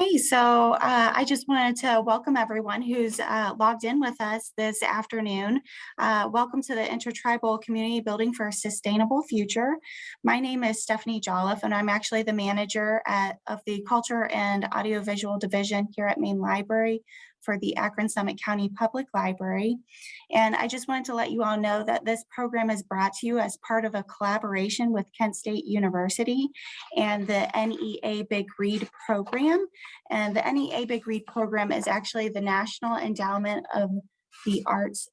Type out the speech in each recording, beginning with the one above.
Okay, so I just wanted to welcome everyone who's logged in with us this afternoon. Welcome to the Intertribal Community Building for a Sustainable Future. My name is Stephanie Jolliffe, and I'm actually the manager of the Culture and Audiovisual Division here at Main Library for the Akron Summit County Public Library. And I just wanted to let you all know that this program is brought to you as part of a collaboration with Kent State University and the NEA Big Read program. And the NEA Big Read program is actually the National Endowment of the Arts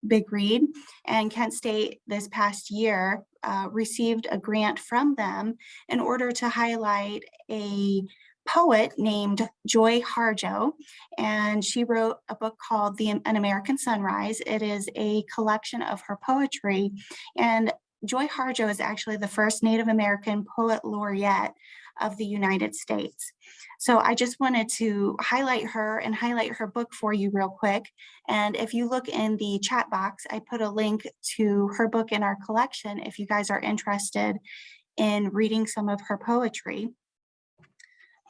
Big Read. And Kent State this past year received a grant from them in order to highlight a poet named Joy Harjo, and she wrote a book called An American Sunrise. It is a collection of her poetry, and Joy Harjo is actually the first Native American poet laureate of the United States. So I just wanted to highlight her and highlight her book for you real quick. And if you look in the chat box, I put a link to her book in our collection if you guys are interested in reading some of her poetry.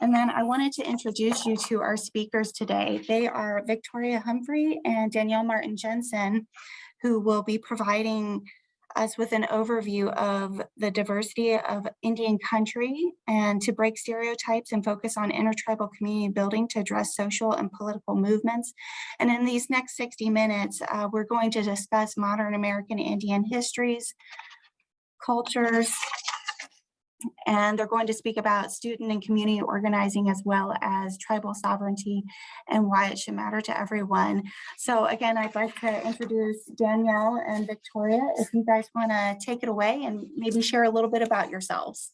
And then I wanted to introduce you to our speakers today. They are Victoria Humphrey and Danielle Martin-Jensen, who will be providing us with an overview of the diversity of Indian country and to break stereotypes and focus on intertribal community building to address social and political movements. And in these next 60 minutes, we're going to discuss modern American Indian histories, cultures, and they're going to speak about student and community organizing as well as tribal sovereignty and why it should matter to everyone. So again, I'd like to introduce Danielle and Victoria, if you guys want to take it away and maybe share a little bit about yourselves.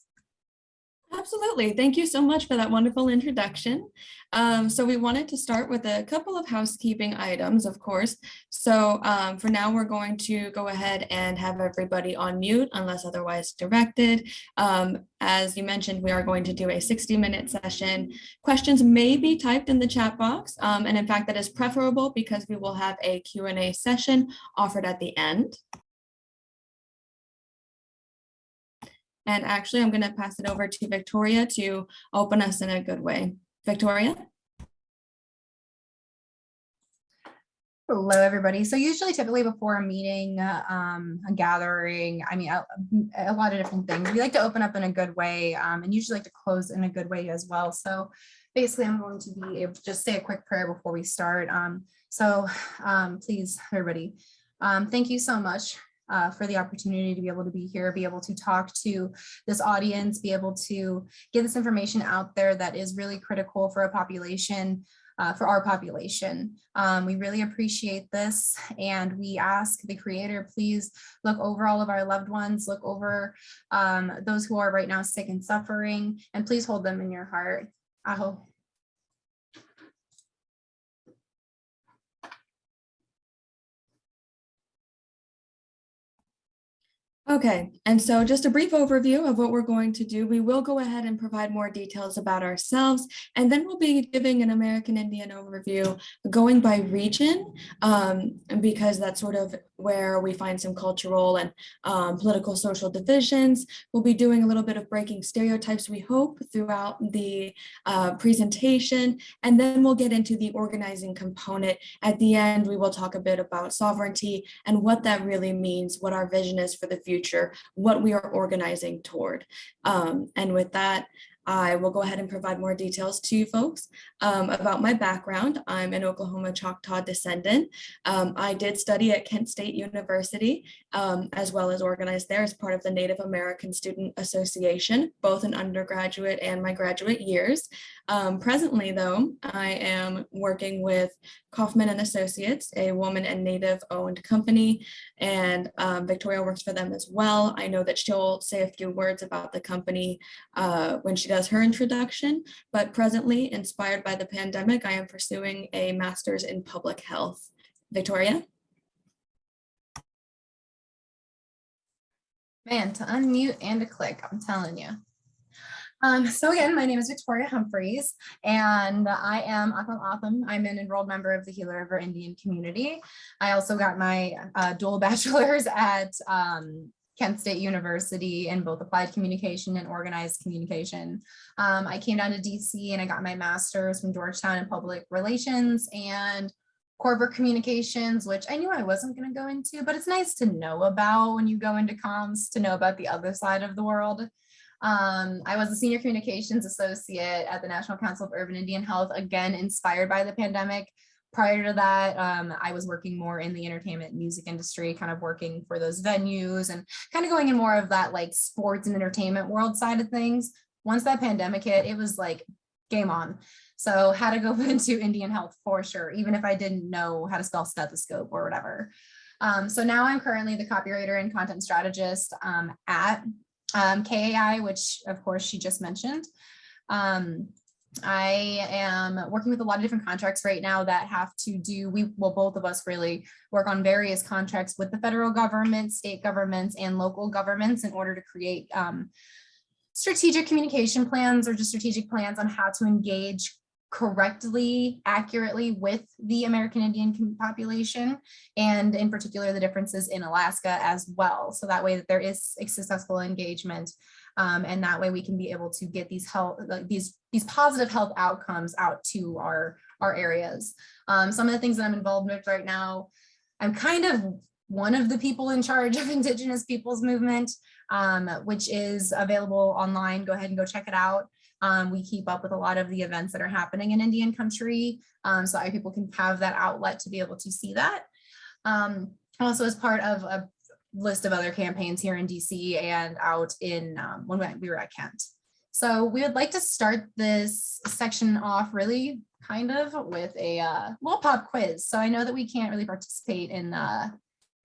Absolutely. Thank you so much for that wonderful introduction. So we wanted to start with a couple of housekeeping items, of course. So for now, we're going to go ahead and have everybody on mute unless otherwise directed. As you mentioned, we are going to do a 60-minute session. Questions may be typed in the chat box. And in fact, that is preferable because we will have a Q&A session offered at the end. And actually, I'm going to pass it over to Victoria to open us in a good way. Victoria? Hello, everybody. So typically before a meeting, a gathering, a lot of different things, we like to open up in a good way and usually like to close in a good way as well. So basically, I'm going to be able to just say a quick prayer before we start. Please, everybody, thank you so much for the opportunity to be able to be here, be able to talk to this audience, be able to get this information out there that is really critical for a population, for our population. We really appreciate this, and we ask the Creator, please look over all of our loved ones, look over those who are right now sick and suffering, and please hold them in your heart. Aho. Okay, and so just a brief overview of what we're going to do. We will go ahead and provide more details about ourselves, and then we'll be giving an American Indian overview going by region, because that's sort of where we find some cultural and political social divisions. We'll be doing a little bit of breaking stereotypes, we hope, throughout the presentation, and then we'll get into the organizing component. At the end, we will talk a bit about sovereignty and what that really means, what our vision is for the future, what we are organizing toward. And with that, I will go ahead and provide more details to you folks about my background. I'm an Oklahoma Choctaw descendant. I did study at Kent State University, as well as organized there as part of the Native American Student Association, both in undergraduate and my graduate years. Presently, though, I am working with Kauffman and Associates, a woman and Native-owned company, and Victoria works for them as well. I know that she'll say a few words about the company when she does her introduction, but presently, inspired by the pandemic, I am pursuing a master's in public health. Victoria? Man, to unmute and to click, I'm telling you. So again, my name is Victoria Humphreys, and I am Akimel O'odham. I'm an enrolled member of the Gila River Indian Community. I also got my dual bachelors at Kent State University in both applied communication and organized communication. I came down to DC and I got my master's from Georgetown in public relations and corporate communications, which I knew I wasn't going to go into, but it's nice to know about when you go into comms, to know about the other side of the world. I was a senior communications associate at the National Council of Urban Indian Health, again, inspired by the pandemic. Prior to that, I was working more in the entertainment music industry, kind of working for those venues and kind of going in more of that like sports and entertainment world side of things. Once that pandemic hit, it was like game on. So had to go into Indian health for sure, even if I didn't know how to spell stethoscope or whatever. So now I'm currently the copywriter and content strategist at KAI, which of course she just mentioned. I am working with a lot of different contracts right now that have to do, both of us really work on various contracts with the federal government, state governments, and local governments in order to create strategic communication plans or just strategic plans on how to engage correctly, accurately with the American Indian population, and in particular the differences in Alaska as well. So that way that there is a successful engagement, and that way we can be able to get these positive health outcomes out to our areas. Some of the things that I'm involved with right now, I'm kind of one of the people in charge of Indigenous Peoples Movement, which is available online. Go ahead and go check it out. We keep up with a lot of the events that are happening in Indian country, so people can have that outlet to be able to see that. Also as part of a list of other campaigns here in DC and out in when we were at Kent. So we would like to start this section off really kind of with a little pop quiz. So I know that we can't really participate in a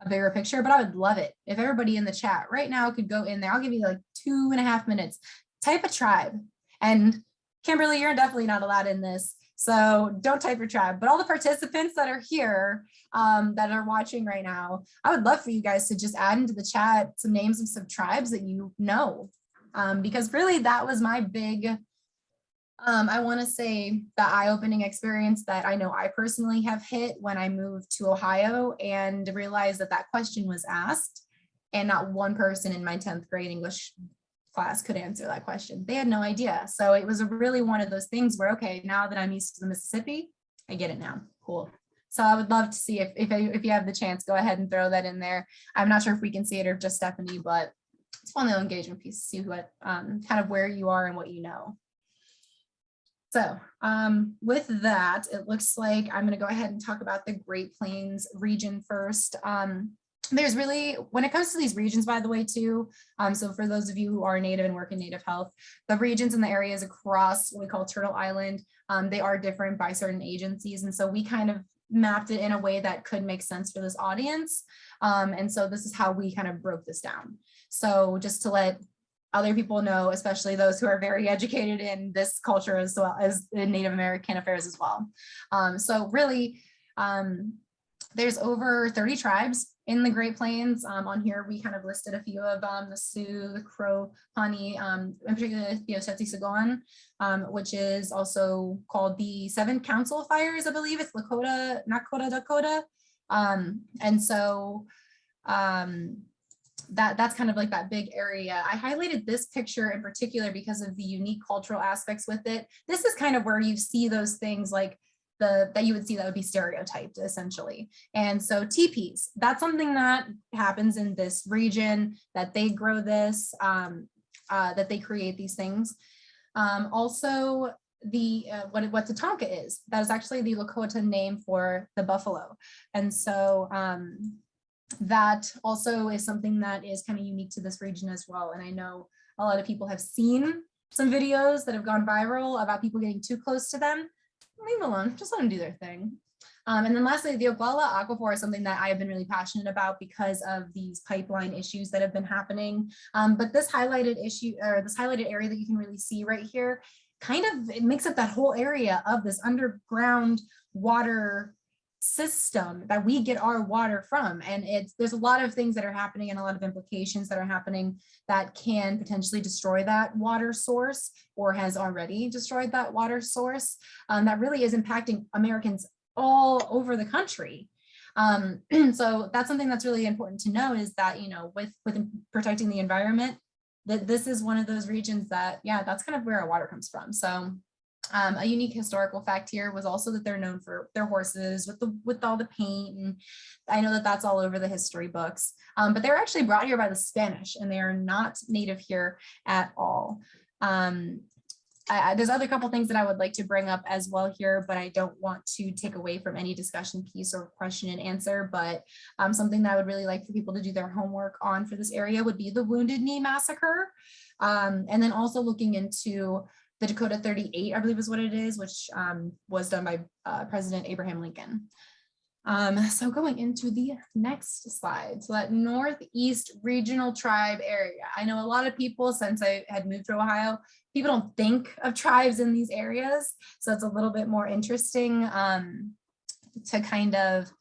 bigger picture, but I would love it if everybody in the chat right now could go in there. I'll give you like 2.5 minutes, type a tribe. And Kimberly, you're definitely not allowed in this, so don't type your tribe. But all the participants that are here, that are watching right now, I would love for you guys to just add into the chat some names of some tribes that you know, because really that was my big, I want to say the eye-opening experience that I know I personally have hit when I moved to Ohio and realized that that question was asked, and not one person in my 10th grade English class could answer that question. They had no idea. So it was really one of those things where, okay, now that I'm used to the Mississippi, I get it now. Cool. So I would love to see if you have the chance, go ahead and throw that in there. I'm not sure if we can see it or just Stephanie, but it's a fun little engagement piece to see what kind of where you are and what you know. So with that, it looks like I'm going to go ahead and talk about the Great Plains region first. There's really, when it comes to these regions, by the way, too, so for those of you who are Native and work in Native health, the regions and the areas across what we call Turtle Island, they are different by certain agencies. And so we kind of mapped it in a way that could make sense for this audience. And so this is how we kind of broke this down. So just to let other people know, especially those who are very educated in this culture as well as in Native American affairs as well. So really, there's over 30 tribes in the Great Plains. On here, we kind of listed a few of them: the Sioux, the Crow, Pawnee, in particular the Oseti-Sagoon, which is also called the Seven Council Fires, I believe. It's Lakota, Nakota, Dakota. And so that's kind of like that big area. I highlighted this picture in particular because of the unique cultural aspects with it. This is kind of where you see those things like that you would see that would be stereotyped essentially. And so teepees, that's something that happens in this region, that they grow this, that they create these things. Also the what Tatonka is, that is actually the Lakota name for the buffalo. And so that also is something that is kind of unique to this region as well. And I know a lot of people have seen some videos that have gone viral about people getting too close to them. Leave them alone, just let them do their thing. And then lastly, the Oglala Aquifer is something that I have been really passionate about because of these pipeline issues that have been happening. But this highlighted issue, or this highlighted area that you can really see right here, kind of, it makes up that whole area of this underground water system that we get our water from. And there's a lot of things that are happening and a lot of implications that are happening that can potentially destroy that water source, or has already destroyed that water source, that really is impacting Americans all over the country. So that's something that's really important to know, is that, with protecting the environment, that this is one of those regions that, yeah, that's kind of where our water comes from. So a unique historical fact here was also that they're known for their horses with all the paint, and I know that that's all over the history books. But they were actually brought here by the Spanish, and they are not native here at all. There's other couple things that I would like to bring up as well here, but I don't want to take away from any discussion piece or question and answer. But something that I would really like for people to do their homework on for this area would be the Wounded Knee Massacre. And then also looking into the Dakota 38, I believe is what it is, which was done by President Abraham Lincoln. So going into the next slide, so that Northeast Regional Tribe area. I know a lot of people, since I had moved to Ohio, people don't think of tribes in these areas. So it's a little bit more interesting to kind of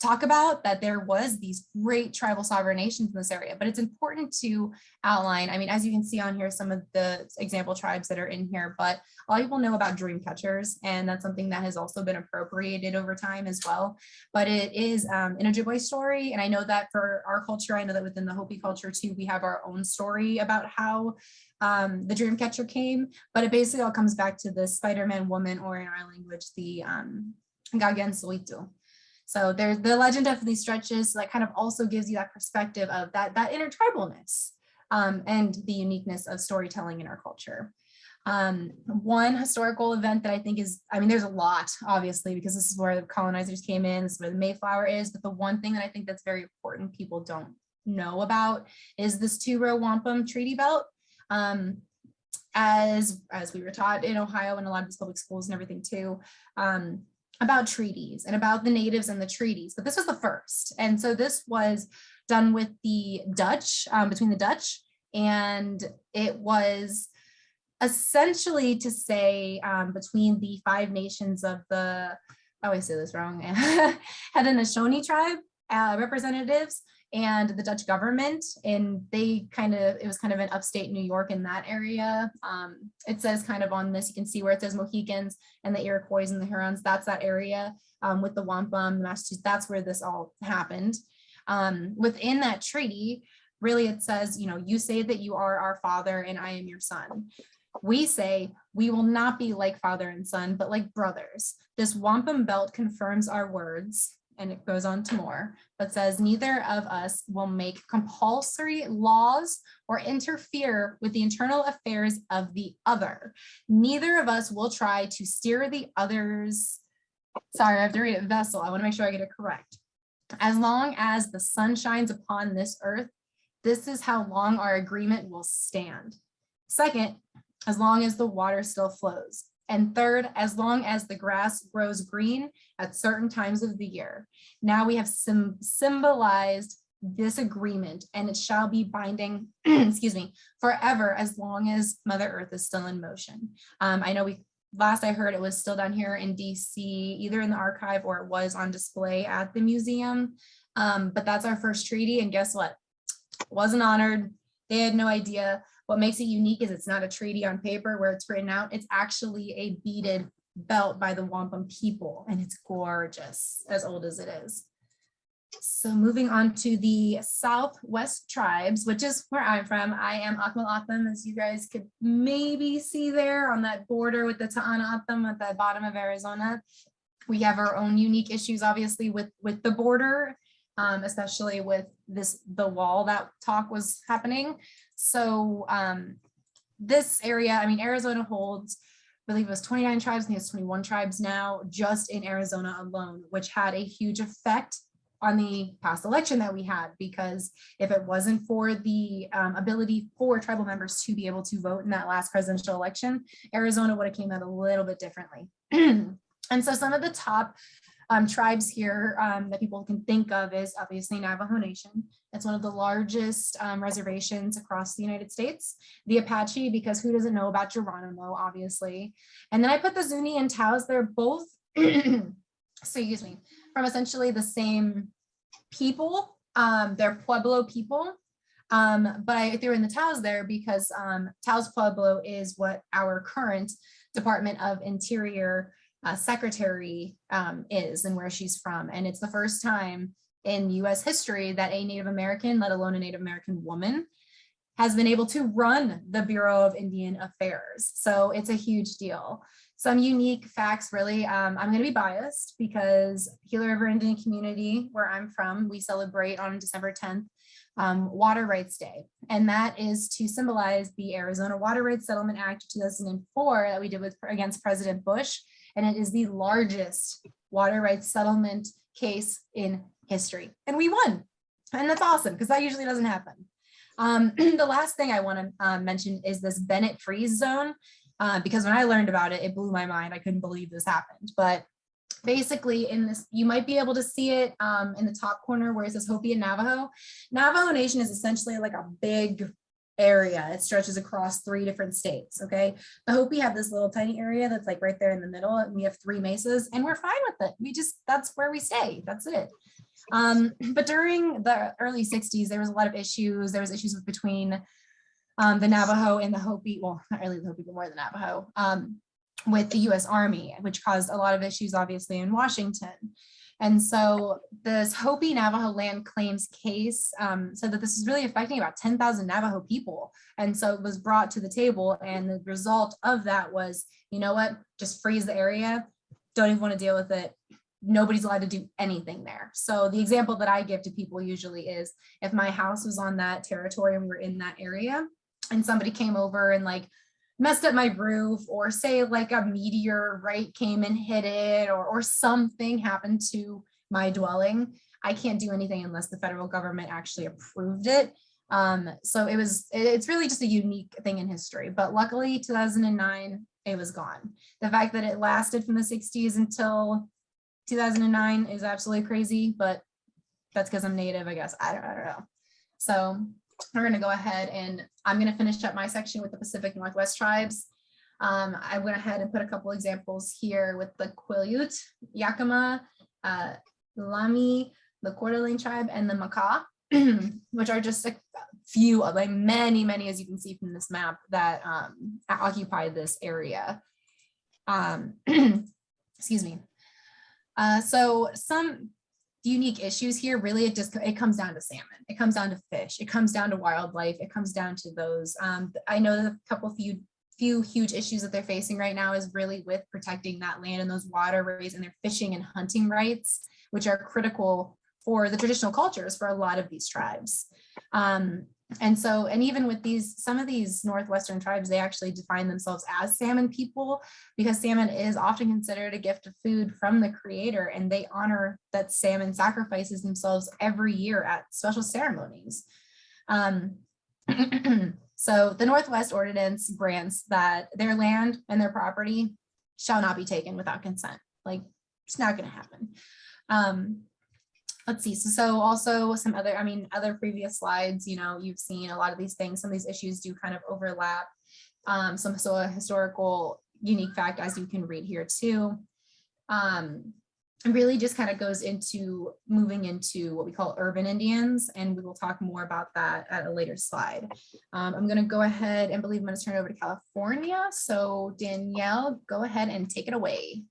talk about that there was these great tribal sovereign nations in this area, but it's important to outline. I mean, as you can see on here, some of the example tribes that are in here, but a lot of people know about dream catchers, and that's something that has also been appropriated over time as well. But it is an Ojibwe story, and I know that for our culture, I know that within the Hopi culture too, we have our own story about how the dream catcher came, but it basically all comes back to the Spider-Man woman, or in our language, the Gagan Soitu. So there's the legend definitely stretches, so that kind of also gives you that perspective of that intertribalness and the uniqueness of storytelling in our culture. One historical event that I think is, I mean, there's a lot, obviously, because this is where the colonizers came in, this is where the Mayflower is, but the one thing that I think that's very important people don't know about is this two-row wampum treaty belt. As we were taught in Ohio and a lot of these public schools and everything too, about treaties and about the natives and the treaties, but this was the first. And so this was done with the Dutch, between the Dutch, and it was essentially to say between the 5 nations of the, I always say this wrong, Haudenosaunee tribe representatives and the Dutch government, and they it was kind of in upstate New York in that area. It says kind of on this, you can see where it says Mohicans and the Iroquois and the Hurons, that's that area with the wampum, the Massachusetts, that's where this all happened. Within that treaty, really it says, you say that you are our father and I am your son. We say we will not be like father and son, but like brothers. This wampum belt confirms our words. And it goes on to more, but says neither of us will make compulsory laws or interfere with the internal affairs of the other. Neither of us will try to steer the other's, sorry, I have to read it, vessel. I want to make sure I get it correct. As long as the sun shines upon this earth, this is how long our agreement will stand. Second, as long as the water still flows. And third, as long as the grass grows green at certain times of the year. Now we have symbolized this agreement, and it shall be binding, excuse me, forever, as long as Mother Earth is still in motion. I know last I heard it was still down here in DC, either in the archive or it was on display at the museum. But that's our first treaty, and guess what? Wasn't honored. They had no idea. What makes it unique is it's not a treaty on paper where it's written out. It's actually a beaded belt by the wampum people, and it's gorgeous, as old as it is. So moving on to the Southwest tribes, which is where I'm from. I am Akimel O'odham, as you guys could maybe see there on that border with the Ta'ana O'odham at the bottom of Arizona. We have our own unique issues, obviously, with the border, especially with the wall that talk was happening. So this area, I mean, Arizona holds, I believe it was 29 tribes, I think it's 21 tribes now, just in Arizona alone, which had a huge effect on the past election that we had, because if it wasn't for the ability for tribal members to be able to vote in that last presidential election, Arizona would have came out a little bit differently. And so some of the top tribes here that people can think of is obviously Navajo Nation. It's one of the largest reservations across the United States. The Apache, because who doesn't know about Geronimo, obviously. And then I put the Zuni and Taos. They're both, excuse me, from essentially the same people. They're Pueblo people. But I threw in the Taos there because Taos Pueblo is what our current Department of Interior secretary is and where she's from. And it's the first time in US history that a Native American, let alone a Native American woman, has been able to run the Bureau of Indian Affairs. So it's a huge deal. Some unique facts, really. I'm going to be biased because Gila River Indian Community, where I'm from, we celebrate on December 10th, Water Rights Day. And that is to symbolize the Arizona Water Rights Settlement Act of 2004 that we did against President Bush. And it is the largest water rights settlement case in history. And we won. And that's awesome because that usually doesn't happen. The last thing I want to mention is this Bennett freeze zone, because when I learned about it, it blew my mind. I couldn't believe this happened. But basically in this, you might be able to see it in the top corner where it says Hopi and Navajo. Navajo Nation is essentially like a big area. It stretches across 3 different states, okay? The Hopi have this little tiny area that's like right there in the middle, and we have 3 mesas, and we're fine with it. That's where we stay, that's it. But during the early 60s, there was a lot of issues. There was issues between the Navajo and the Hopi, well, not really the Hopi, but more the Navajo, with the US Army, which caused a lot of issues, obviously, in Washington. And so this Hopi Navajo land claims case said that this is really affecting about 10,000 Navajo people. And so it was brought to the table, and the result of that was, you know what, just freeze the area. Don't even want to deal with it. Nobody's allowed to do anything there. So the example that I give to people usually is if my house was on that territory and we were in that area and somebody came over and like messed up my roof, or say like a meteor came and hit it, or something happened to my dwelling, I can't do anything unless the federal government actually approved it. So it's really just a unique thing in history, but luckily 2009, it was gone. The fact that it lasted from the 60s until 2009 is absolutely crazy, but that's because I'm Native, I guess. I don't know. So we're going to go ahead and I'm going to finish up my section with the Pacific Northwest tribes. I went ahead and put a couple examples here with the Quileute, Yakima, Lami, the Coeur d'Alene tribe, and the Makah, which are just a few of like many, as you can see from this map, that occupy this area. Excuse me. So some unique issues here, really, it comes down to salmon, it comes down to fish, it comes down to wildlife, it comes down to those. I know that a few huge issues that they're facing right now is really with protecting that land and those waterways and their fishing and hunting rights, which are critical for the traditional cultures for a lot of these tribes. And even with some of these Northwestern tribes, they actually define themselves as salmon people because salmon is often considered a gift of food from the creator, and they honor that salmon sacrifices themselves every year at special ceremonies. So the Northwest Ordinance grants that their land and their property shall not be taken without consent. Like, it's not going to happen. Let's see. So also some other previous slides, you've seen a lot of these things. Some of these issues do kind of overlap. So a historical unique fact, as you can read here too, it really just kind of goes into moving into what we call urban Indians. And we will talk more about that at a later slide. I'm going to go ahead and I'm going to turn it over to California. So Danielle, go ahead and take it away.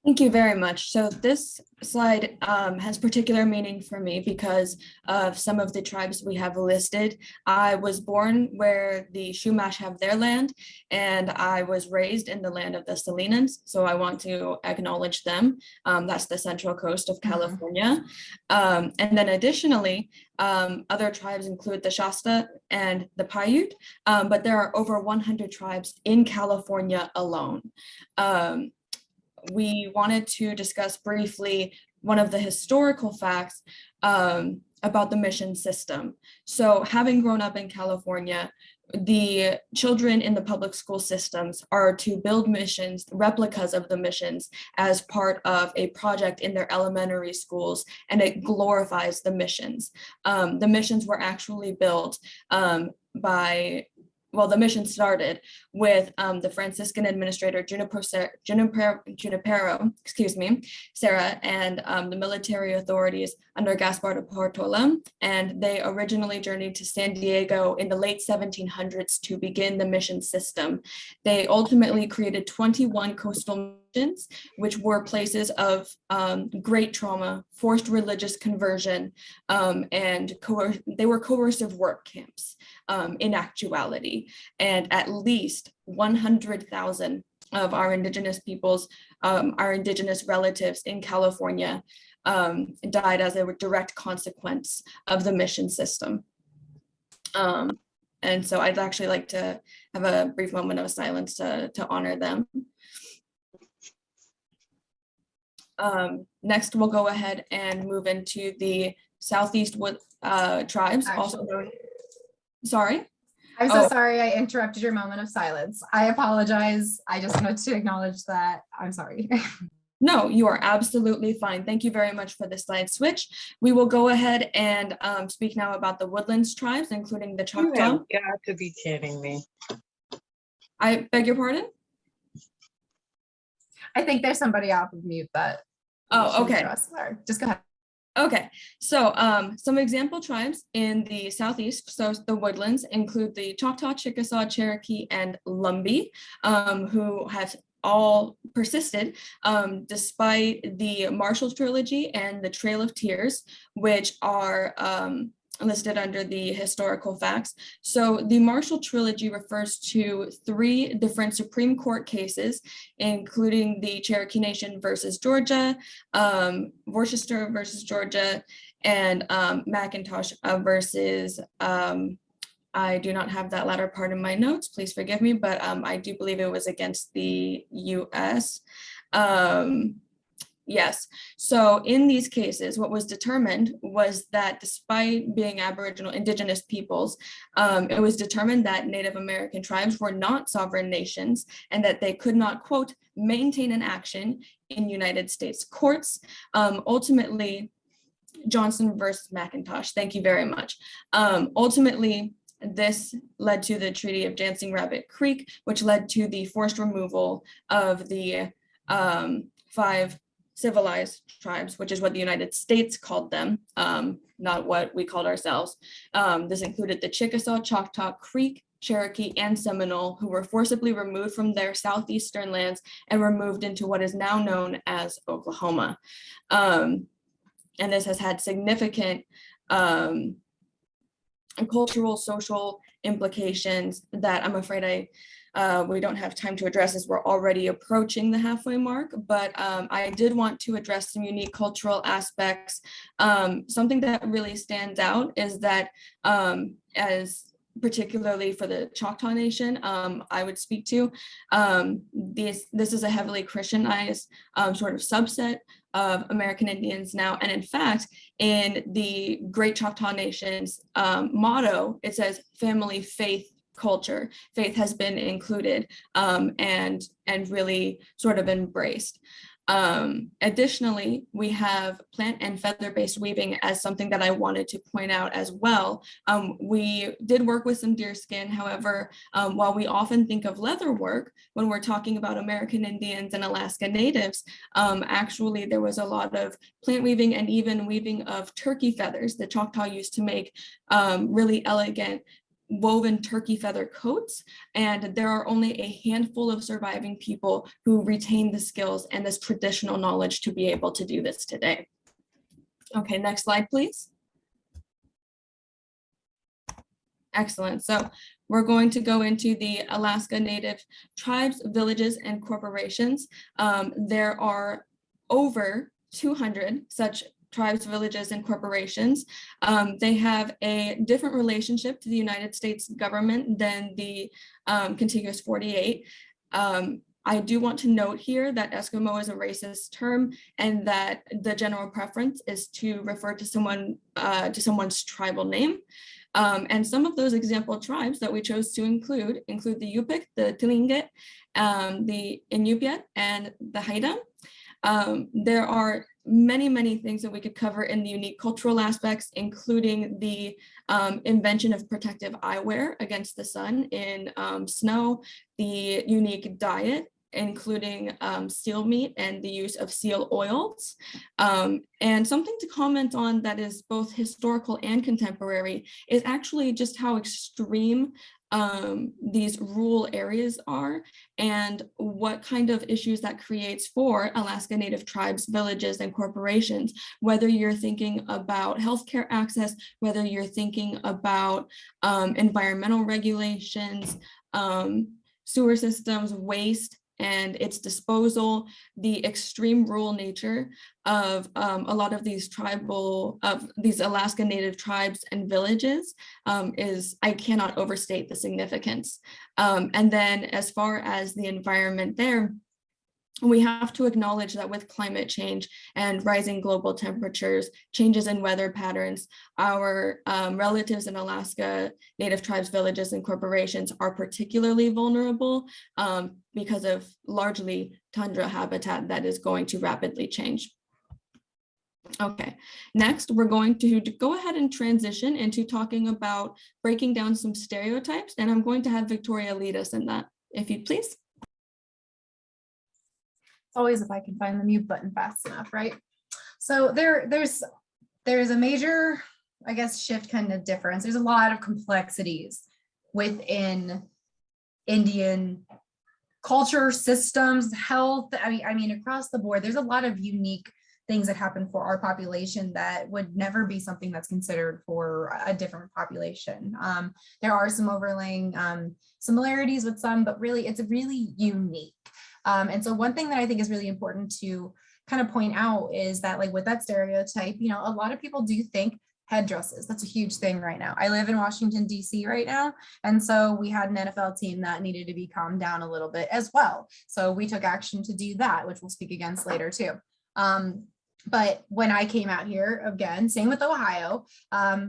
Thank you very much. So this slide has particular meaning for me because of some of the tribes we have listed. I was born where the Chumash have their land, and I was raised in the land of the Salinans. So I want to acknowledge them. That's the central coast of California. And then additionally, other tribes include the Shasta and the Paiute, but there are over 100 tribes in California alone. We wanted to discuss briefly one of the historical facts about the mission system. So having grown up in California, the children in the public school systems are to build missions, replicas of the missions, as part of a project in their elementary schools, and it glorifies the missions. The missions were actually built the mission started with the Franciscan administrator Junipero, Sarah, and the military authorities under Gaspar de Portola, and they originally journeyed to San Diego in the late 1700s to begin the mission system. They ultimately created 21 coastal missions, which were places of great trauma, forced religious conversion, and they were coercive work camps in actuality. And at least 100,000 of our Indigenous peoples, our Indigenous relatives in California died as a direct consequence of the mission system. And so I'd actually like to have a brief moment of silence to honor them. Next, we'll go ahead and move into the Southeast tribes. Sorry? I'm so sorry I interrupted your moment of silence. I apologize. I just wanted to acknowledge that. I'm sorry. No, you are absolutely fine. Thank you very much for the slide switch. We will go ahead and speak now about the Woodlands tribes, including the Choctaw. You have got to be kidding me. I beg your pardon? I think there's somebody off of mute that. Oh, okay. Sorry, just go ahead. Okay, so some example tribes in the Southeast, so the Woodlands, include the Choctaw, Chickasaw, Cherokee, and Lumbee, who have all persisted despite the Marshall Trilogy and the Trail of Tears, which are listed under the historical facts. So the Marshall Trilogy refers to 3 different Supreme Court cases, including the Cherokee Nation versus Georgia, Worcester versus Georgia, and McIntosh versus I do not have that latter part in my notes, please forgive me, but I do believe it was against the US. Yes, so in these cases, what was determined was that despite being Aboriginal Indigenous peoples, it was determined that Native American tribes were not sovereign nations and that they could not, quote, maintain an action in United States courts. Ultimately, Johnson versus McIntosh, thank you very much. Ultimately, this led to the Treaty of Dancing Rabbit Creek, which led to the forced removal of the 5 civilized tribes, which is what the United States called them, not what we called ourselves. This included the Chickasaw, Choctaw, Creek, Cherokee, and Seminole, who were forcibly removed from their southeastern lands and were moved into what is now known as Oklahoma. And this has had significant cultural, social implications that I'm afraid we don't have time to address as we're already approaching the halfway mark, but I did want to address some unique cultural aspects. Something that really stands out is that as particularly for the Choctaw Nation, I would speak to, this is a heavily Christianized sort of subset of American Indians now. And in fact, in the Great Choctaw Nation's motto, it says family, faith, culture. Faith has been included and really sort of embraced. Additionally, we have plant and feather-based weaving as something that I wanted to point out as well. We did work with some deer skin. However, while we often think of leather work when we're talking about American Indians and Alaska Natives, actually there was a lot of plant weaving and even weaving of turkey feathers. The Choctaw used to make really elegant woven turkey feather coats, and there are only a handful of surviving people who retain the skills and this traditional knowledge to be able to do this today. Okay, next slide, please. Excellent. So we're going to go into the Alaska Native tribes, villages, and corporations. There are over 200 such tribes, villages, and corporations. They have a different relationship to the United States government than the contiguous 48. I do want to note here that Eskimo is a racist term and that the general preference is to refer to someone to someone's tribal name. And some of those example tribes that we chose to include the Yupik, the Tlingit, the Inupiat, and the Haida. There are many things that we could cover in the unique cultural aspects, including the invention of protective eyewear against the sun in snow, the unique diet, including seal meat and the use of seal oils. And something to comment on that is both historical and contemporary is actually just how extreme these rural areas are and what kind of issues that creates for Alaska Native tribes, villages, and corporations, whether you're thinking about healthcare access, whether you're thinking about environmental regulations, sewer systems, waste, and its disposal, the extreme rural nature of a lot of these Alaska Native tribes and villages I cannot overstate the significance. And then as far as the environment there, we have to acknowledge that with climate change and rising global temperatures, changes in weather patterns, our relatives in Alaska, Native tribes, villages, and corporations are particularly vulnerable because of largely tundra habitat that is going to rapidly change. Okay, next we're going to go ahead and transition into talking about breaking down some stereotypes, and I'm going to have Victoria lead us in that, if you'd please. Always if I can find the mute button fast enough, right? So there's a major, I guess, shift kind of difference. There's a lot of complexities within Indian culture, systems, health. I mean, across the board, there's a lot of unique things that happen for our population that would never be something that's considered for a different population. There are some overlaying similarities with some, but really it's really unique. And so one thing that I think is really important to kind of point out is that, like, with that stereotype, you know, a lot of people do think headdresses. That's a huge thing right now. I live in Washington, D.C. right now. And so we had an NFL team that needed to be calmed down a little bit as well. So we took action to do that, which we'll speak against later too. But when I came out here, again, same with Ohio,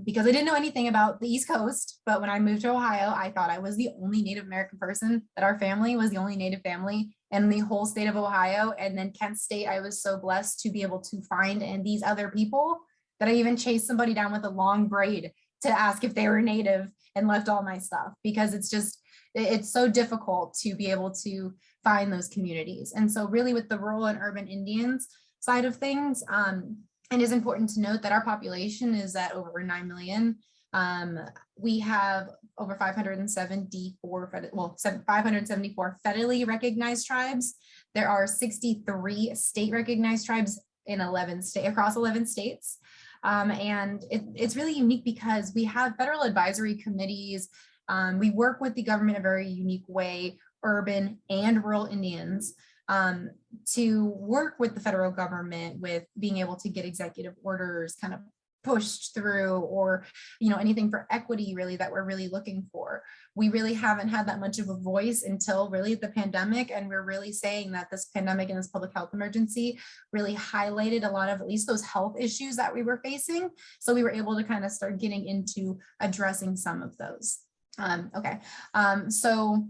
because I didn't know anything about the East Coast, but when I moved to Ohio, I thought I was the only Native American person, that our family was the only Native family in the whole state of Ohio. And then Kent State, I was so blessed to be able to find and these other people that I even chased somebody down with a long braid to ask if they were Native and left all my stuff, because it's so difficult to be able to find those communities. And so really with the rural and urban Indians side of things, it is important to note that our population is at over 9 million. We have over 574 federally recognized tribes. There are 63 state recognized tribes in across 11 states. And it's really unique because we have federal advisory committees. We work with the government in a very unique way, urban and rural Indians, to work with the federal government with being able to get executive orders kind of pushed through, or, you know, anything for equity really that we're really looking for. We really haven't had that much of a voice until really the pandemic. And we're really saying that this pandemic and this public health emergency really highlighted a lot of at least those health issues that we were facing. So we were able to kind of start getting into addressing some of those. So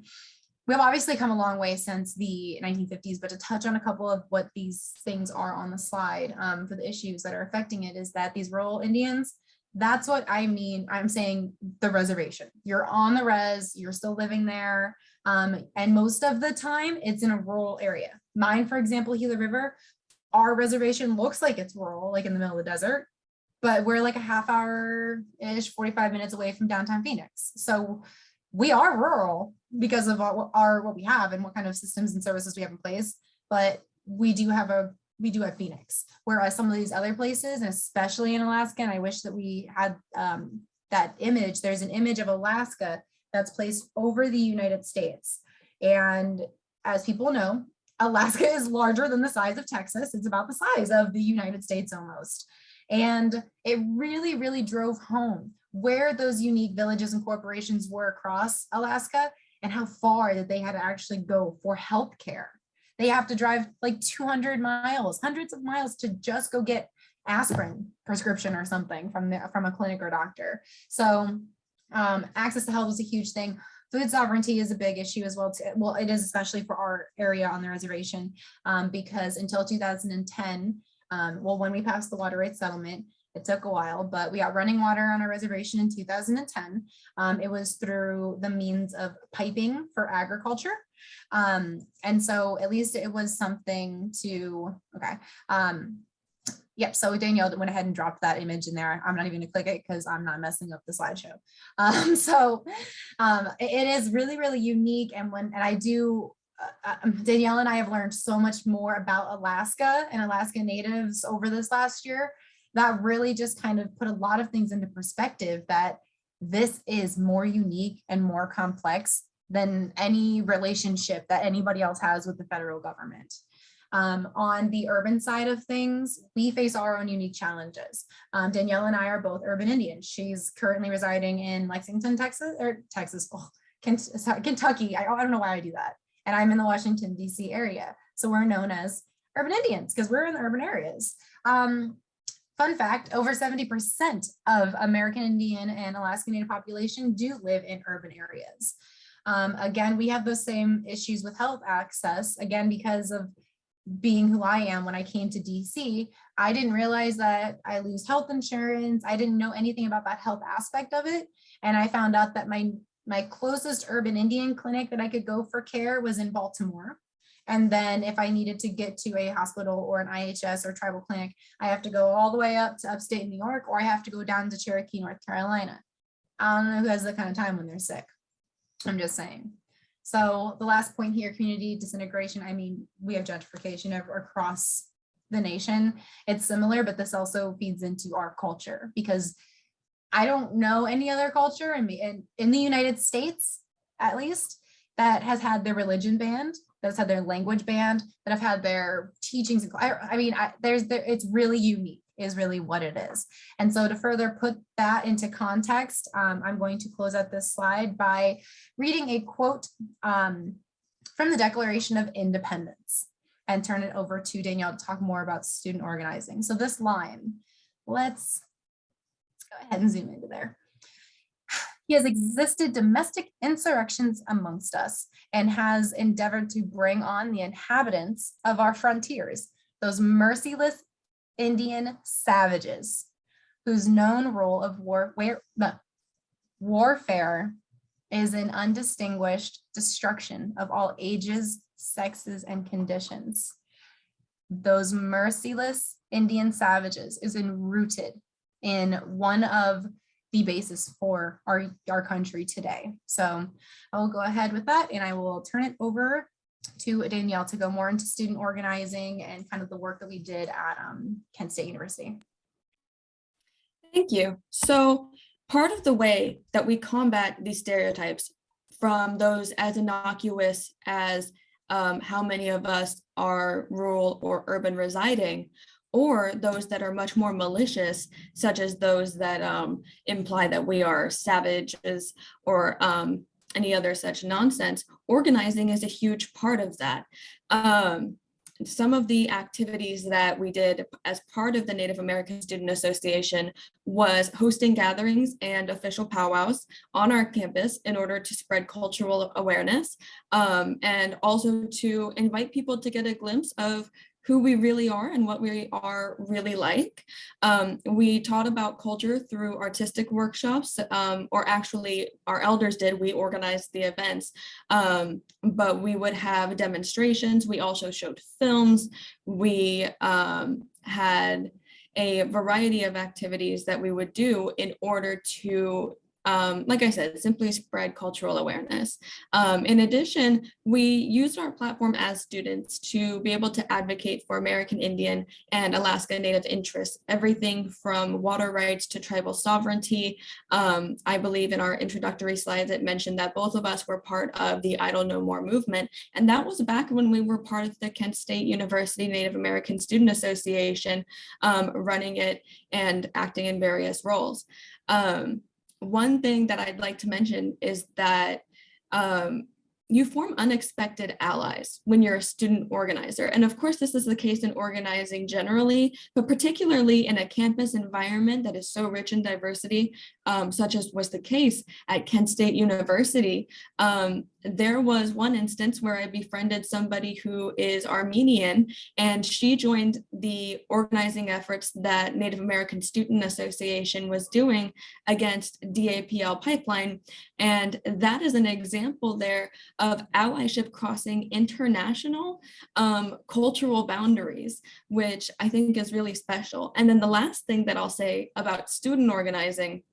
we've obviously come a long way since the 1950s, but to touch on a couple of what these things are on the slide for the issues that are affecting it is that these rural Indians, that's what I mean. I'm saying the reservation. You're on the res, you're still living there. And most of the time it's in a rural area. Mine, for example, Gila River, our reservation looks like it's rural, like in the middle of the desert, but we're like a half hour-ish, 45 minutes away from downtown Phoenix. So we are rural because of what we have and what kind of systems and services we have in place, but we do have Phoenix, whereas some of these other places, and especially in Alaska, and I wish that we had that image. There's an image of Alaska that's placed over the United States, and as people know, Alaska is larger than the size of Texas. It's about the size of the United States almost, and it really, really drove home where those unique villages and corporations were across Alaska and how far that they had to actually go for healthcare. They have to drive like 200 miles, hundreds of miles to just go get aspirin prescription or something from a clinic or doctor. So access to health is a huge thing. Food sovereignty is a big issue as well. Well, it is especially for our area on the reservation because until 2010, when we passed the water rights settlement, it took a while, but we got running water on our reservation in 2010. It was through the means of piping for agriculture. And so at least it was something to, Yep, so Danielle went ahead and dropped that image in there. I'm not even gonna click it because I'm not messing up the slideshow. It is really, really unique. And I do, Danielle and I have learned so much more about Alaska and Alaska Natives over this last year. That really just kind of put a lot of things into perspective, that this is more unique and more complex than any relationship that anybody else has with the federal government. On the urban side of things, we face our own unique challenges. Danielle and I are both urban Indians. She's currently residing in Lexington, Kentucky. I don't know why I do that. And I'm in the Washington, D.C. area. So we're known as urban Indians because we're in the urban areas. Fun fact, over 70% of American Indian and Alaska Native population do live in urban areas. Again, we have those same issues with health access, again, because of being who I am. When I came to DC, I didn't realize that I lose health insurance. I didn't know anything about that health aspect of it. And I found out that my closest urban Indian clinic that I could go for care was in Baltimore. And then if I needed to get to a hospital or an IHS or tribal clinic, I have to go all the way up to upstate New York, or I have to go down to Cherokee, North Carolina. I don't know who has that kind of time when they're sick. I'm just saying. So the last point here, community disintegration. I mean, we have gentrification across the nation. It's similar, but this also feeds into our culture, because I don't know any other culture in the United States, at least, that has had their religion banned, that's had their language banned, that have had their teachings. It's really unique, is really what it is. And so to further put that into context, I'm going to close out this slide by reading a quote from the Declaration of Independence and turn it over to Danielle to talk more about student organizing. So this line, let's go ahead and zoom into there. He has existed domestic insurrections amongst us and has endeavored to bring on the inhabitants of our frontiers, those merciless Indian savages, whose known role of warfare is an undistinguished destruction of all ages, sexes, and conditions. Those merciless Indian savages is enrooted in one of the basis for our country today. So I will go ahead with that, and I will turn it over to Danielle to go more into student organizing and kind of the work that we did at Kent State University. Thank you. So part of the way that we combat these stereotypes, from those as innocuous as how many of us are rural or urban residing, or those that are much more malicious, such as those that imply that we are savages or any other such nonsense, organizing is a huge part of that. Some of the activities that we did as part of the Native American Student Association was hosting gatherings and official powwows on our campus in order to spread cultural awareness, and also to invite people to get a glimpse of who we really are and what we are really like. We taught about culture through artistic workshops, or actually our elders did, we organized the events, but we would have demonstrations. We also showed films. We had a variety of activities that we would do in order to like I said, simply spread cultural awareness. In addition, we used our platform as students to be able to advocate for American Indian and Alaska Native interests, everything from water rights to tribal sovereignty. I believe in our introductory slides, it mentioned that both of us were part of the Idle No More movement. And that was back when we were part of the Kent State University Native American Student Association, running it and acting in various roles. One thing that I'd like to mention is that you form unexpected allies when you're a student organizer. And of course, this is the case in organizing generally, but particularly in a campus environment that is so rich in diversity, such as was the case at Kent State University. There was one instance where I befriended somebody who is Armenian, and she joined the organizing efforts that Native American Student Association was doing against DAPL pipeline. And that is an example there of allyship crossing international cultural boundaries, which I think is really special. And then the last thing that I'll say about student organizing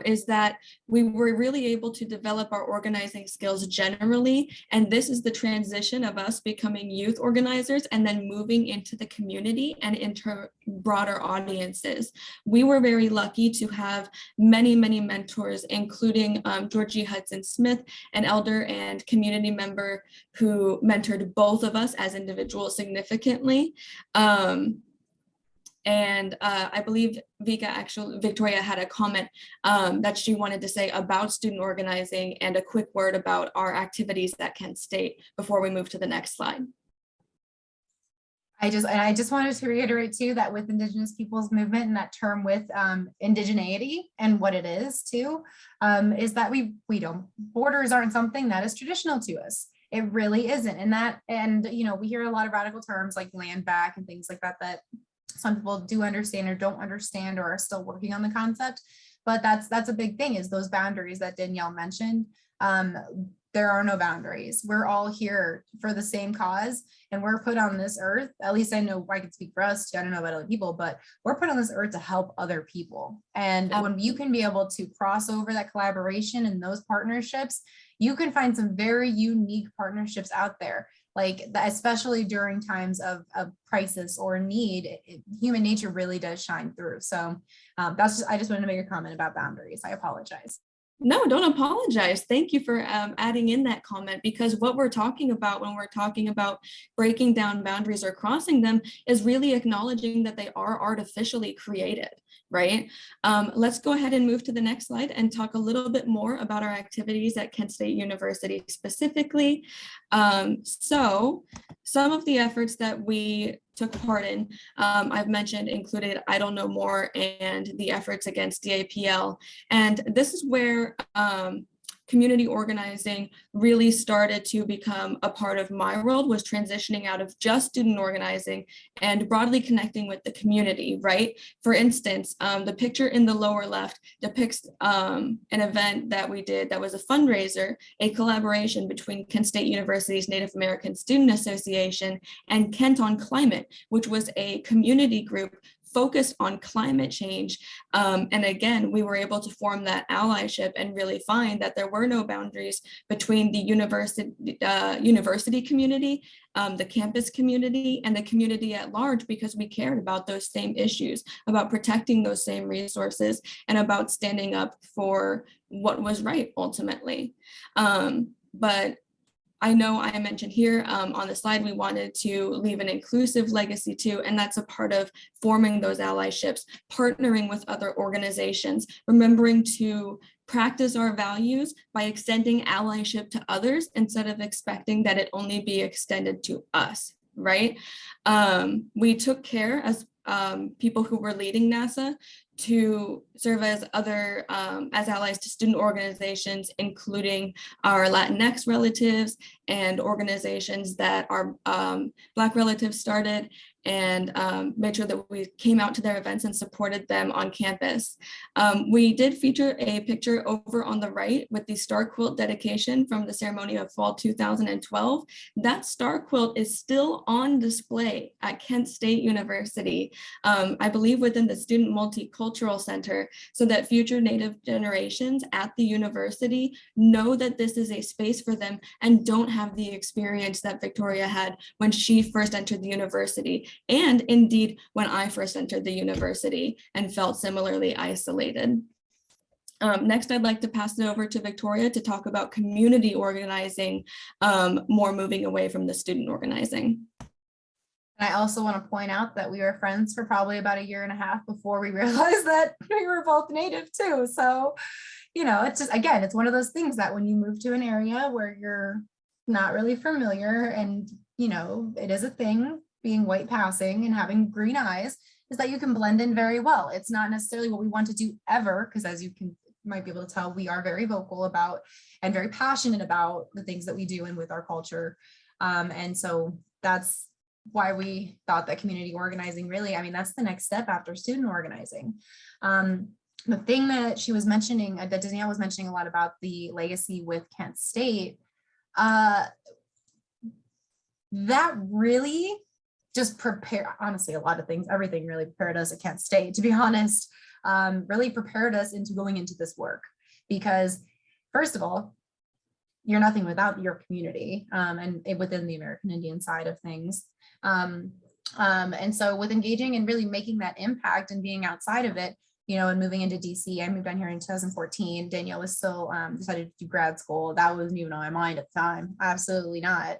is that we were really able to develop our organizing skills generally. And this is the transition of us becoming youth organizers and then moving into the community and into broader audiences. We were very lucky to have many, many mentors, including Georgie Hudson Smith, an elder and community member who mentored both of us as individuals significantly. And I believe Victoria had a comment that she wanted to say about student organizing and a quick word about our activities at Kent State before we move to the next slide. I just wanted to reiterate too that with Indigenous peoples movement and that term with indigeneity and what it is too, is that we don't, borders aren't something that is traditional to us. It really isn't. And you know, we hear a lot of radical terms like land back and things like that, that some people do understand or don't understand or are still working on the concept. But that's a big thing, is those boundaries that Danielle mentioned. There are no boundaries. We're all here for the same cause, and we're put on this earth. At least I know I can speak for us too. I don't know about other people, but we're put on this earth to help other people. And when you can be able to cross over that collaboration and those partnerships, you can find some very unique partnerships out there. Like that, especially during times of crisis or need, human nature really does shine through. So I just wanted to make a comment about boundaries. I apologize. No, don't apologize. Thank you for adding in that comment, because what we're talking about when we're talking about breaking down boundaries or crossing them is really acknowledging that they are artificially created, right? Let's go ahead and move to the next slide and talk a little bit more about our activities at Kent State University specifically. So some of the efforts that we took part in, I've mentioned, included I Don't Know More and the efforts against DAPL. And this is where community organizing really started to become a part of my world, was transitioning out of just student organizing and broadly connecting with the community, right? For instance, the picture in the lower left depicts an event that we did that was a fundraiser, a collaboration between Kent State University's Native American Student Association and Kent on Climate, which was a community group focused on climate change. And again, we were able to form that allyship and really find that there were no boundaries between the university community, the campus community, and the community at large, because we cared about those same issues, about protecting those same resources, and about standing up for what was right ultimately. But I know I mentioned here on the slide, we wanted to leave an inclusive legacy too, and that's a part of forming those allyships, partnering with other organizations, remembering to practice our values by extending allyship to others instead of expecting that it only be extended to us, right? We took care as people who were leading NASA to serve as as allies to student organizations, including our Latinx relatives and organizations that our Black relatives started, and made sure that we came out to their events and supported them on campus. We did feature a picture over on the right with the star quilt dedication from the ceremony of fall 2012. That star quilt is still on display at Kent State University, I believe within the Student Multicultural Center, so that future Native generations at the university know that this is a space for them and don't have the experience that Victoria had when she first entered the university, and indeed when I first entered the university and felt similarly isolated. Next, I'd like to pass it over to Victoria to talk about community organizing, more moving away from the student organizing. And I also want to point out that we were friends for probably about 1.5 years before we realized that we were both Native too. So, you know, it's just, again, it's one of those things that when you move to an area where you're not really familiar, and, you know, it is a thing, being white passing and having green eyes, is that you can blend in very well. It's not necessarily what we want to do ever, because as you might be able to tell, we are very vocal about and very passionate about the things that we do and with our culture. And so that's why we thought that community organizing really, I mean, that's the next step after student organizing. The thing that she was mentioning, that Danielle was mentioning a lot about the legacy with Kent State, That really just honestly, a lot of things, everything really prepared us at Kent State, to be honest, really prepared us into going into this work. Because first of all, you're nothing without your community, and within the American Indian side of things. And so with engaging and really making that impact and being outside of it, you know, and moving into DC, I moved down here in 2014. Danielle was still decided to do grad school. That wasn't even on my mind at the time. Absolutely not.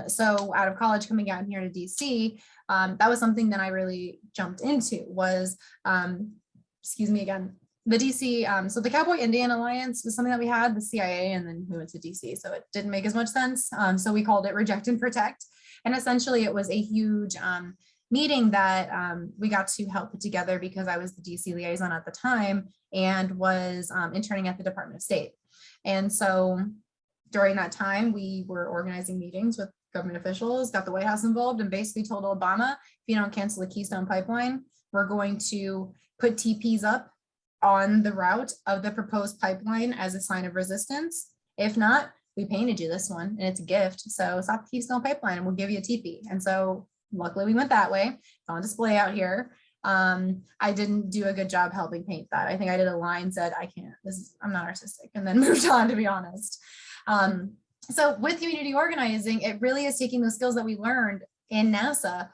So out of college, coming out here to DC, that was something that I really jumped into was, excuse me again, the DC, so the Cowboy Indian Alliance was something that we had, the CIA, and then we went to DC. So it didn't make as much sense. So we called it Reject and Protect. And essentially it was a huge meeting that we got to help put together because I was the DC liaison at the time and was interning at the Department of State. And so during that time, we were organizing meetings with government officials, got the White House involved, and basically told Obama, if you don't cancel the Keystone Pipeline, we're going to put TPs up on the route of the proposed pipeline as a sign of resistance. If not, we painted you this one and it's a gift. So stop the Keystone Pipeline and we'll give you a TP. And so luckily we went that way. It's on display out here. I didn't do a good job helping paint that. I think I did a line said, I'm not artistic, and then moved on, to be honest. So with community organizing, it really is taking those skills that we learned in NASA,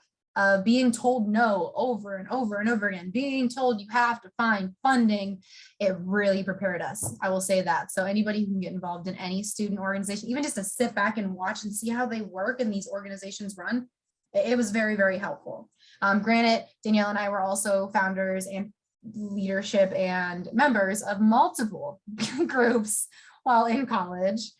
being told no over and over and over again, being told you have to find funding. It really prepared us. I will say that. So anybody who can get involved in any student organization, even just to sit back and watch and see how they work and these organizations run, it was very, very helpful. Granted, Danielle and I were also founders and leadership and members of multiple groups while in college.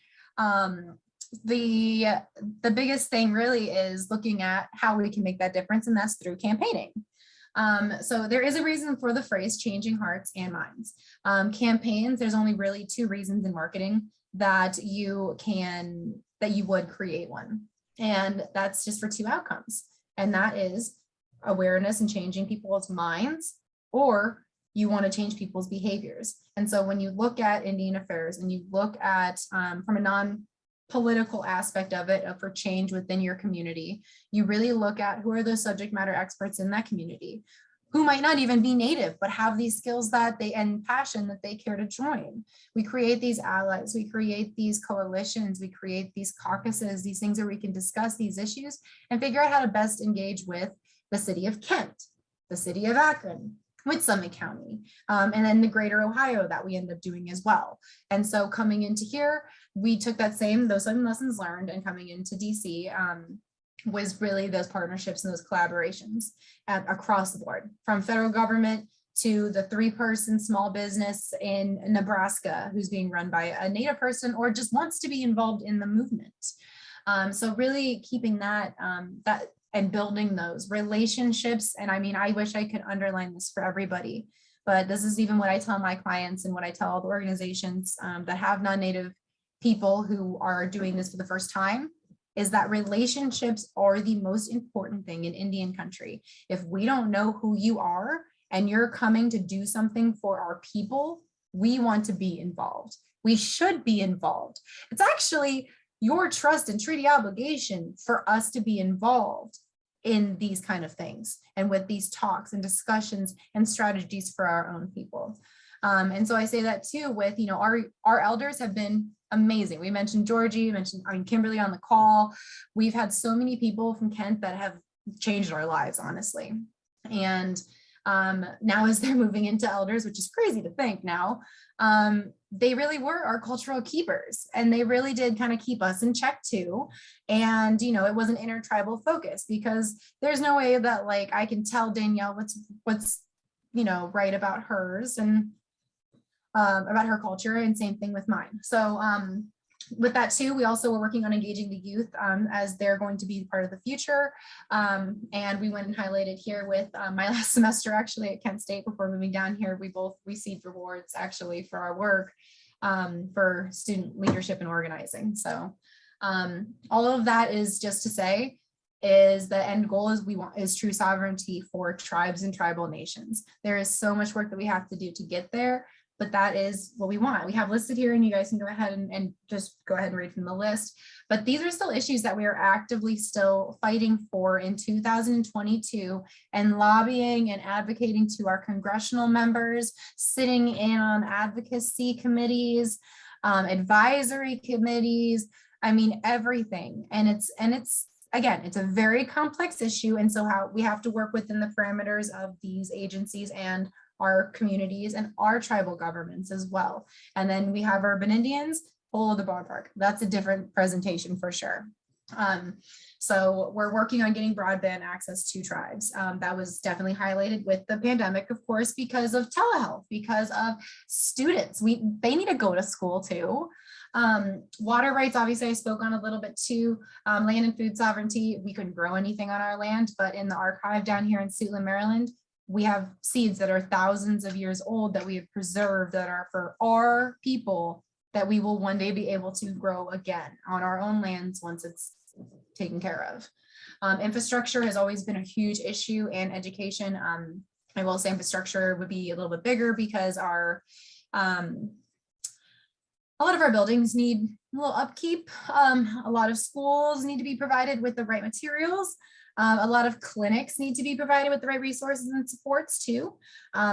The biggest thing really is looking at how we can make that difference, and that's through campaigning. So there is a reason for the phrase changing hearts and minds. Campaigns, there's only really two reasons in marketing that you would create one. And that's just for two outcomes. And that is awareness and changing people's minds, or you want to change people's behaviors. And so when you look at Indian affairs and you look at from a non-political aspect of it, for change within your community, you really look at who are those subject matter experts in that community, who might not even be native, but have these skills and passion that they care to join. We create these allies, we create these coalitions, we create these caucuses, these things where we can discuss these issues and figure out how to best engage with the city of Kent, the city of Akron, with Summit County, and then the greater Ohio that we end up doing as well. And so coming into here, we took those same lessons learned, and coming into DC was really those partnerships and those collaborations across the board, from federal government to the 3-person small business in Nebraska who's being run by a Native person or just wants to be involved in the movement. So really keeping that and building those relationships. And I mean, I wish I could underline this for everybody, but this is even what I tell my clients and what I tell all the organizations that have non-Native people who are doing this for the first time, is that relationships are the most important thing in Indian country. If we don't know who you are and you're coming to do something for our people, we want to be involved. We should be involved. It's actually your trust and treaty obligation for us to be involved in these kind of things and with these talks and discussions and strategies for our own people. And so I say that too with, you know, our elders have been amazing. We mentioned Georgie, Kimberly on the call. We've had so many people from Kent that have changed our lives, honestly. And now as they're moving into elders, which is crazy to think now, they really were our cultural keepers, and they really did kind of keep us in check too. And, you know, it was an intertribal focus, because there's no way that like I can tell Danielle what's, you know, right about hers and about her culture, and same thing with mine. So with that too, we also were working on engaging the youth as they're going to be part of the future. And we went and highlighted here with my last semester actually at Kent State before moving down here. We both received rewards actually for our work for student leadership and organizing. So all of that is just to say is the end goal is true sovereignty for tribes and tribal nations. There is so much work that we have to do to get there. but that is what we want. We have listed here, and you guys can go ahead and just go ahead and read from the list. But these are still issues that we are actively still fighting for in 2022 and lobbying and advocating to our congressional members, sitting in on advocacy committees, advisory committees, I mean, everything. And it's again, it's a very complex issue. And so how we have to work within the parameters of these agencies and our communities and our tribal governments as well. And then we have urban Indians, whole of the ballpark. That's a different presentation for sure. So we're working on getting broadband access to tribes. That was definitely highlighted with the pandemic, of course, because of telehealth, because of students. They need to go to school too. Water rights, obviously, I spoke on a little bit too. Land and food sovereignty, we couldn't grow anything on our land, but in the archive down here in Suitland, Maryland, we have seeds that are thousands of years old that we have preserved that are for our people that we will one day be able to grow again on our own lands once it's taken care of. Infrastructure has always been a huge issue, and education. I will say infrastructure would be a little bit bigger because a lot of our buildings need a little upkeep. A lot of schools need to be provided with the right materials. A lot of clinics need to be provided with the right resources and supports too.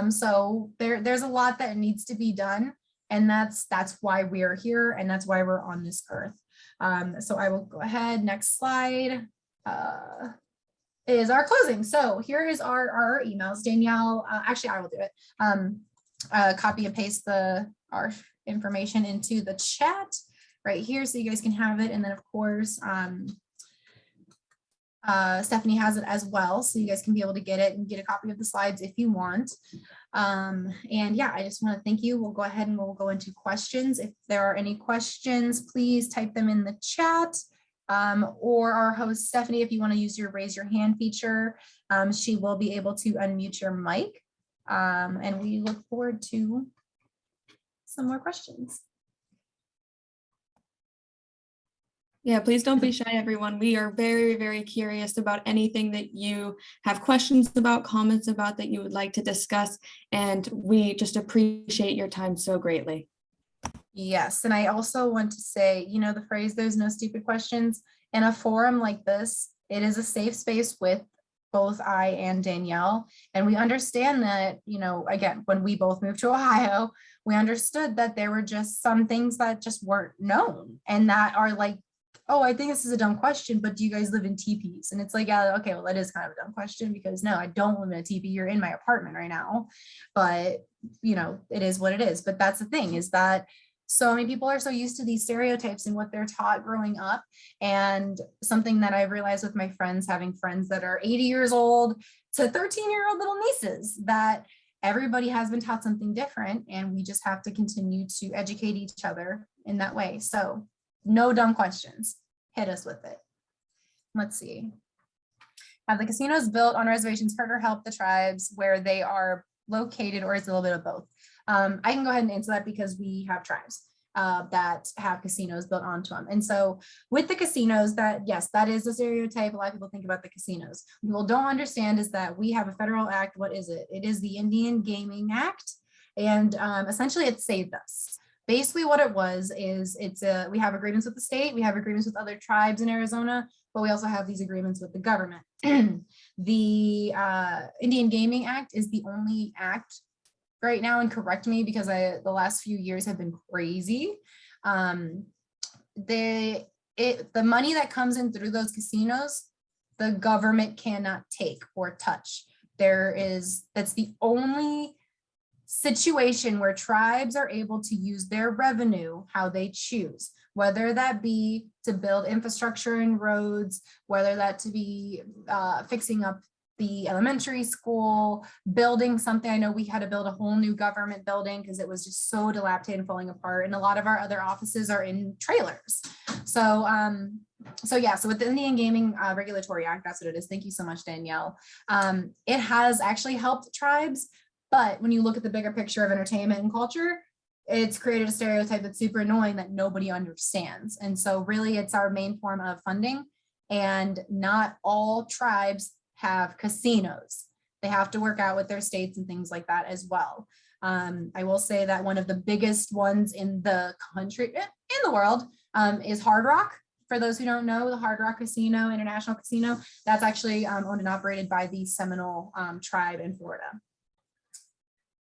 So there's a lot that needs to be done. And that's why we are here, and that's why we're on this earth. So I will go ahead. Next slide is our closing. So here is our emails. Danielle, actually, I will do it. Copy and paste our information into the chat right here so you guys can have it. And then, of course, Stephanie has it as well, so you guys can be able to get it and get a copy of the slides if you want. And yeah, I just want to thank you. We'll go ahead and we'll go into questions. If there are any questions, please type them in the chat. Or our host, Stephanie, if you want to use your raise your hand feature, she will be able to unmute your mic. And we look forward to some more questions. Yeah, please don't be shy, everyone. We are very, very curious about anything that you have questions about, comments about that you would like to discuss, and we just appreciate your time so greatly. Yes, and I also want to say, you know, the phrase, there's no stupid questions. In a forum like this, it is a safe space with both I and Danielle, and we understand that, you know, again, when we both moved to Ohio, we understood that there were just some things that just weren't known and that are like, oh, I think this is a dumb question, but do you guys live in teepees? And it's like, yeah, okay, well, that is kind of a dumb question because no, I don't live in a teepee. You're in my apartment right now. But, you know, it is what it is. But that's the thing, is that so many people are so used to these stereotypes and what they're taught growing up. And something that I've realized with my friends, having friends that are 80 years old to 13-year-old little nieces, that everybody has been taught something different. And we just have to continue to educate each other in that way. So no dumb questions. Hit us with it. Let's see. Have the casinos built on reservations hurt or help the tribes where they are located, or is it a little bit of both? I can go ahead and answer that because we have tribes that have casinos built onto them. And so with the casinos, that, yes, that is a stereotype. A lot of people think about the casinos. What people don't understand is that we have a federal act. What is it? It is the Indian Gaming Act. And essentially it saved us. Basically what it was is we have agreements with the state, we have agreements with other tribes in Arizona, but we also have these agreements with the government. The Indian Gaming Act is the only act right now, and correct me because the last few years have been crazy. The money that comes in through those casinos, the government cannot take or touch. That's the only situation where tribes are able to use their revenue how they choose, whether that be to build infrastructure and roads, whether that to be fixing up the elementary school, building something. I know we had to build a whole new government building because it was just so dilapidated and falling apart. And a lot of our other offices are in trailers. So yeah, so with the Indian Gaming Regulatory Act, that's what it is. Thank you so much, Danielle. It has actually helped tribes. But when you look at the bigger picture of entertainment and culture, it's created a stereotype that's super annoying that nobody understands. And so really it's our main form of funding, and not all tribes have casinos. They have to work out with their states and things like that as well. I will say that one of the biggest ones in the country, in the world, is Hard Rock. For those who don't know, the Hard Rock Casino, International Casino, that's actually owned and operated by the Seminole tribe in Florida.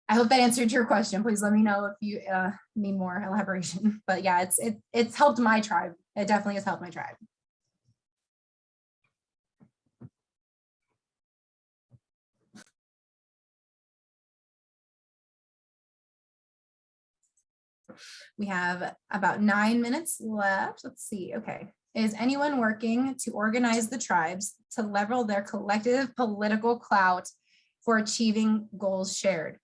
I hope that answered your question. Please let me know if you need more elaboration. But yeah, it's helped my tribe. It definitely has helped my tribe. We have about 9 minutes left. Let's see. Okay. Is anyone working to organize the tribes to level their collective political clout for achieving goals shared?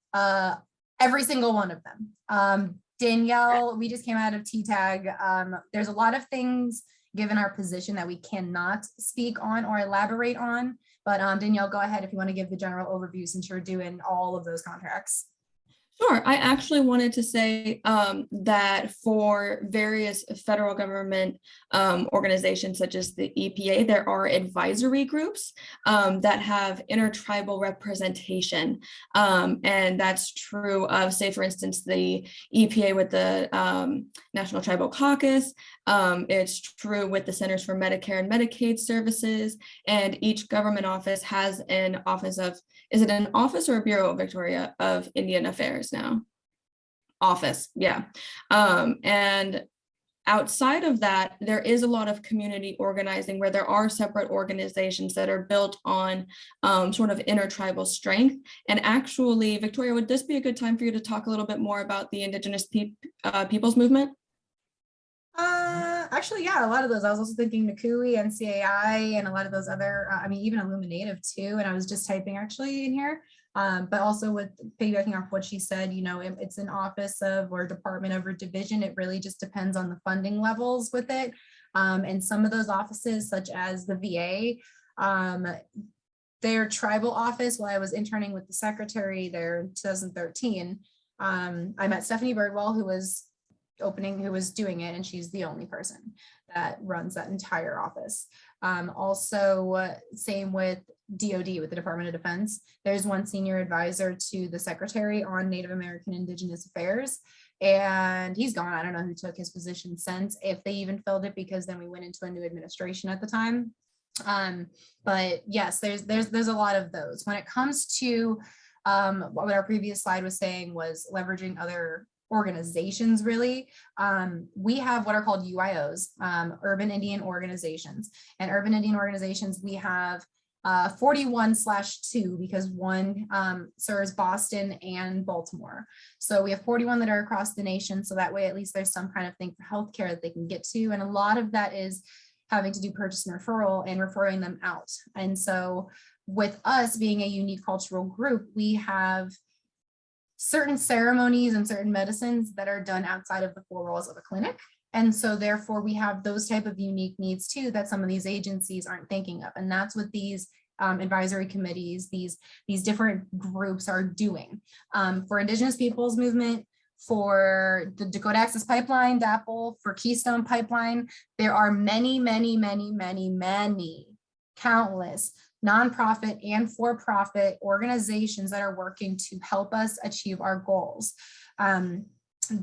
Every single one of them. Danielle, we just came out of TTAG. There's a lot of things given our position that we cannot speak on or elaborate on. But Danielle, go ahead if you want to give the general overview since you're doing all of those contracts. Sure. I actually wanted to say that for various federal government organizations such as the EPA, there are advisory groups that have intertribal representation. And that's true of, say, for instance, the EPA with the National Tribal Caucus. It's true with the Centers for Medicare and Medicaid Services. And each government office has an office of, is it an office or a bureau, Victoria, of Indian Affairs now? Office, yeah. And outside of that, there is a lot of community organizing where there are separate organizations that are built on sort of intertribal strength. And actually, Victoria, would this be a good time for you to talk a little bit more about the Indigenous peoples movement? Actually, yeah, a lot of those. I was also thinking NCUIH, NCAI, and a lot of those other, I mean, even Illuminative too. And I was just typing actually in here, but also with piggybacking off what she said, you know, it's an office of or department of or division. It really just depends on the funding levels with it. And some of those offices, such as the VA, their tribal office, while I was interning with the secretary there in 2013, I met Stephanie Birdwell, who was doing it, and she's the only person that runs that entire office. Also, same with DOD, with the Department of Defense. There's one senior advisor to the secretary on Native American Indigenous Affairs, and he's gone. I don't know who took his position since, if they even filled it, because then we went into a new administration at the time. But yes, there's a lot of those. When it comes to what our previous slide was saying was leveraging other organizations, really. We have what are called UIOs, urban Indian organizations. And urban Indian organizations, we have 41/2 because one serves Boston and Baltimore. So we have 41 that are across the nation. So that way, at least there's some kind of thing for healthcare that they can get to. And a lot of that is having to do purchase and referral and referring them out. And so with us being a unique cultural group, we have certain ceremonies and certain medicines that are done outside of the four walls of a clinic. And so therefore we have those type of unique needs too that some of these agencies aren't thinking of. And that's what these advisory committees, these different groups are doing. For Indigenous Peoples Movement, for the Dakota Access Pipeline, DAPL, for Keystone Pipeline, there are many, countless nonprofit and for-profit organizations that are working to help us achieve our goals.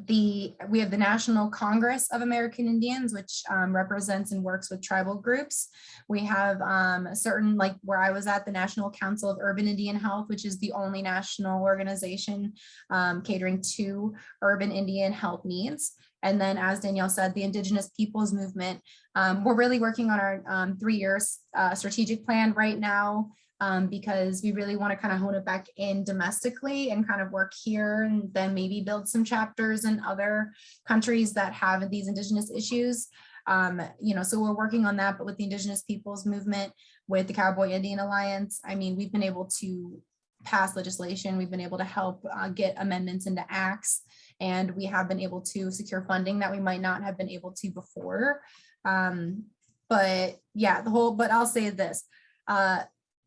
We have the National Congress of American Indians, which represents and works with tribal groups. We have certain, like where I was at, the National Council of Urban Indian Health, which is the only national organization catering to urban Indian health needs. And then, as Danielle said, the Indigenous Peoples Movement. We're really working on our 3-year strategic plan right now because we really want to kind of hone it back in domestically and kind of work here, and then maybe build some chapters in other countries that have these Indigenous issues. So we're working on that. But with the Indigenous Peoples Movement, with the Cowboy Indian Alliance, I mean, we've been able to pass legislation. We've been able to help get amendments into acts. And we have been able to secure funding that we might not have been able to before. But yeah, but I'll say this,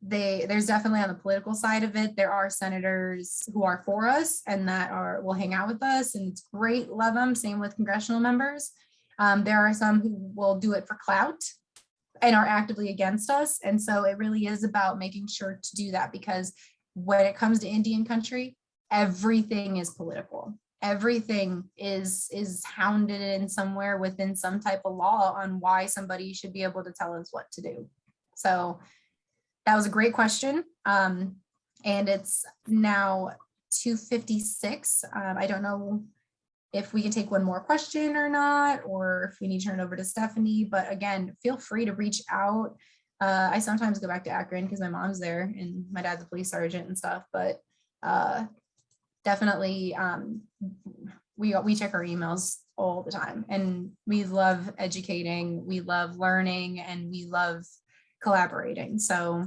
there's definitely on the political side of it, there are senators who are for us and that will hang out with us, and it's great, love them. Same with congressional members. There are some who will do it for clout and are actively against us. And so it really is about making sure to do that, because when it comes to Indian country, everything is political. Everything is hounded in somewhere within some type of law on why somebody should be able to tell us what to do. So that was a great question. And it's now 2:56. I don't know if we can take one more question or not, or if we need to turn it over to Stephanie, but again, feel free to reach out. I sometimes go back to Akron because my mom's there and my dad's a police sergeant and stuff, but definitely we check our emails all the time, and we love educating, we love learning, and we love collaborating. So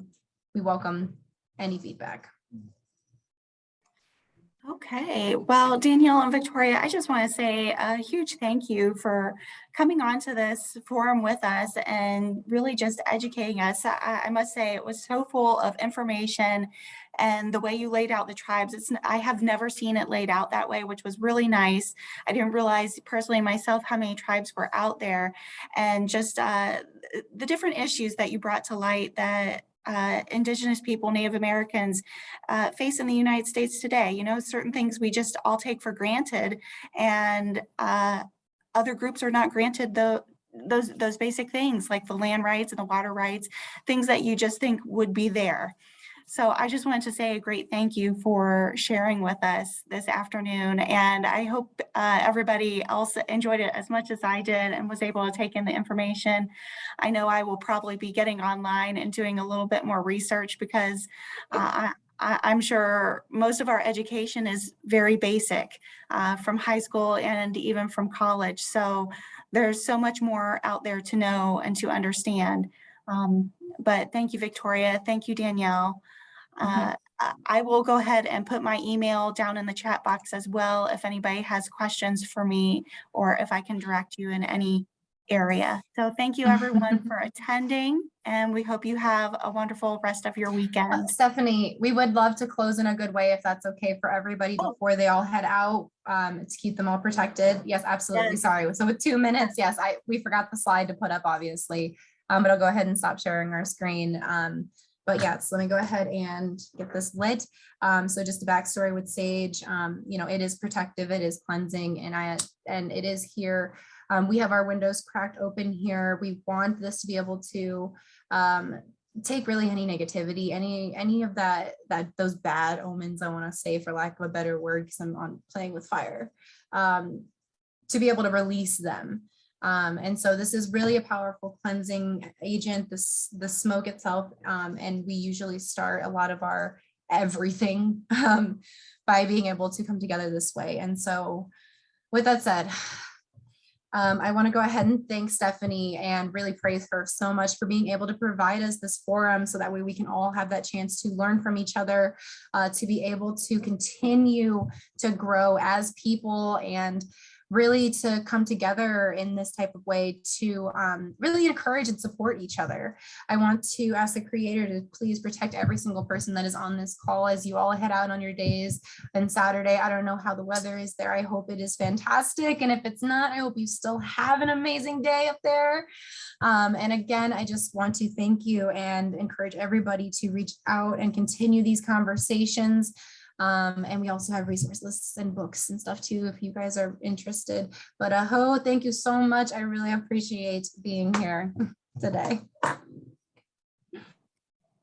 we welcome any feedback. Okay, well, Danielle and Victoria, I just want to say a huge thank you for coming on to this forum with us and really just educating us. I must say it was so full of information, and the way you laid out the tribes, I have never seen it laid out that way, which was really nice. I didn't realize personally myself how many tribes were out there, and just the different issues that you brought to light that Indigenous people, Native Americans face in the United States today. You know, certain things we just all take for granted, and other groups are not granted those basic things like the land rights and the water rights, things that you just think would be there. So I just wanted to say a great thank you for sharing with us this afternoon, and I hope everybody else enjoyed it as much as I did and was able to take in the information. I know I will probably be getting online and doing a little bit more research because I'm sure most of our education is very basic from high school and even from college. So there's so much more out there to know and to understand. But thank you, Victoria. Thank you, Danielle. I will go ahead and put my email down in the chat box as well if anybody has questions for me or if I can direct you in any area. So thank you everyone for attending, and we hope you have a wonderful rest of your weekend. Stephanie, we would love to close in a good way if that's okay for everybody before they all head out, to keep them all protected. Yes, absolutely. Yes. Sorry. So with 2 minutes, yes, we forgot the slide to put up, obviously, but I'll go ahead and stop sharing our screen. But yes, let me go ahead and get this lit. So just a backstory with Sage, you know, it is protective, it is cleansing, and it is here. We have our windows cracked open here. We want this to be able to take really any negativity, any of those bad omens, I want to say, for lack of a better word, because I'm playing with fire, to be able to release them. And so this is really a powerful cleansing agent, the smoke itself. And we usually start a lot of our everything by being able to come together this way. And so with that said, I want to go ahead and thank Stephanie and really praise her so much for being able to provide us this forum so that way we can all have that chance to learn from each other, to be able to continue to grow as people and really to come together in this type of way to really encourage and support each other. I want to ask the creator to please protect every single person that is on this call as you all head out on your days. And Saturday, I don't know how the weather is there. I hope it is fantastic. And if it's not, I hope you still have an amazing day up there. And again, I just want to thank you and encourage everybody to reach out and continue these conversations. And we also have resource lists and books and stuff too, if you guys are interested. But thank you so much. I really appreciate being here today.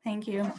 Thank you.